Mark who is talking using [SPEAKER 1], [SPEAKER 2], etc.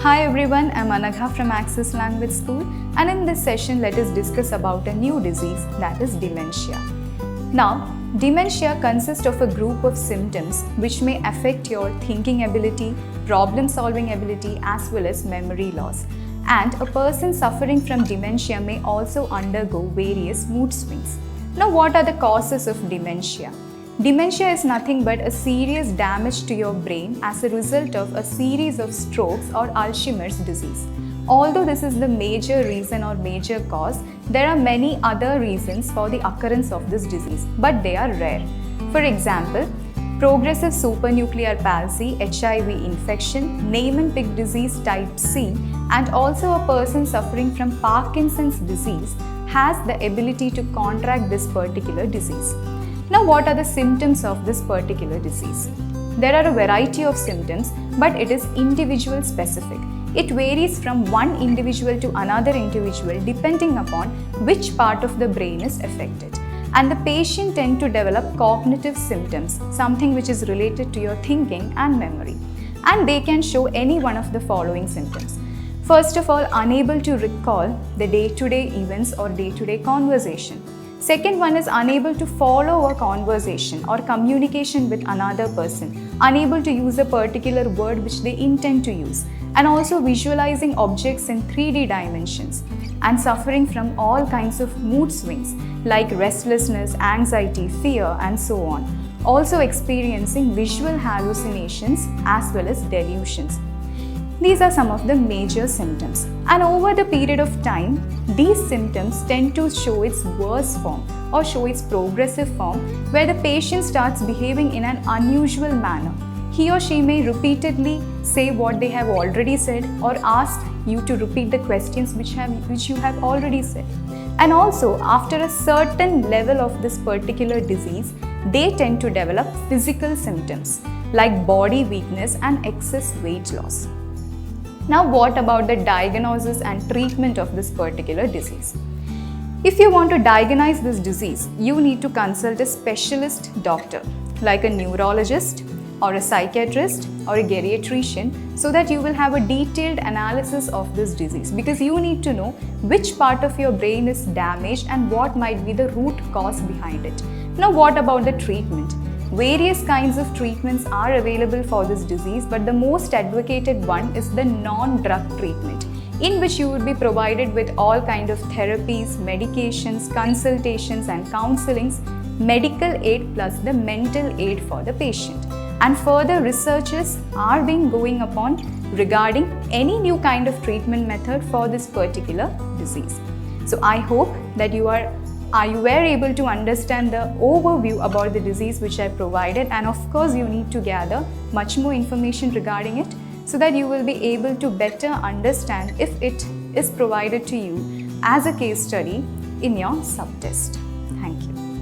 [SPEAKER 1] Hi everyone, I'm Anagha from Access Language School, and in this session let us discuss about a new disease, that is dementia. Now, dementia consists of a group of symptoms which may affect your thinking ability, problem solving ability as well as memory loss. And a person suffering from dementia may also undergo various mood swings. Now, what are the causes of dementia? Dementia is nothing but a serious damage to your brain as a result of a series of strokes or Alzheimer's disease. Although this is the major reason or major cause, there are many other reasons for the occurrence of this disease, but they are rare. For example, progressive supranuclear palsy, HIV infection, Niemann-Pick disease type C, and also a person suffering from Parkinson's disease has the ability to contract this particular disease. Now, what are the symptoms of this particular disease? There are a variety of symptoms, but it is individual specific. It varies from one individual to another individual depending upon which part of the brain is affected. And the patient tend to develop cognitive symptoms, something which is related to your thinking and memory. And they can show any one of the following symptoms. First of all, unable to recall the day-to-day events or day-to-day conversation. Second one is unable to follow a conversation or communication with another person, unable to use a particular word which they intend to use, and also visualizing objects in 3D dimensions, and suffering from all kinds of mood swings like restlessness, anxiety, fear, and so on. Also experiencing visual hallucinations as well as delusions. These are some of the major symptoms, and over the period of time, these symptoms tend to show its worst form or show its progressive form where the patient starts behaving in an unusual manner. He or she may repeatedly say what they have already said or ask you to repeat the questions which you have already said. And also, after a certain level of this particular disease, they tend to develop physical symptoms like body weakness and excess weight loss. Now, what about the diagnosis and treatment of this particular disease? If you want to diagnose this disease, you need to consult a specialist doctor like a neurologist or a psychiatrist or a geriatrician so that you will have a detailed analysis of this disease, because you need to know which part of your brain is damaged and what might be the root cause behind it. Now, what about the treatment? Various kinds of treatments are available for this disease, but the most advocated one is the non-drug treatment, in which you would be provided with all kinds of therapies, medications, consultations and counselings, medical aid plus the mental aid for the patient. And further researches are being going upon regarding any new kind of treatment method for this particular disease. So I hope that you were able to understand the overview about the disease which I provided, and of course you need to gather much more information regarding it so that you will be able to better understand if it is provided to you as a case study in your subtest. Thank you.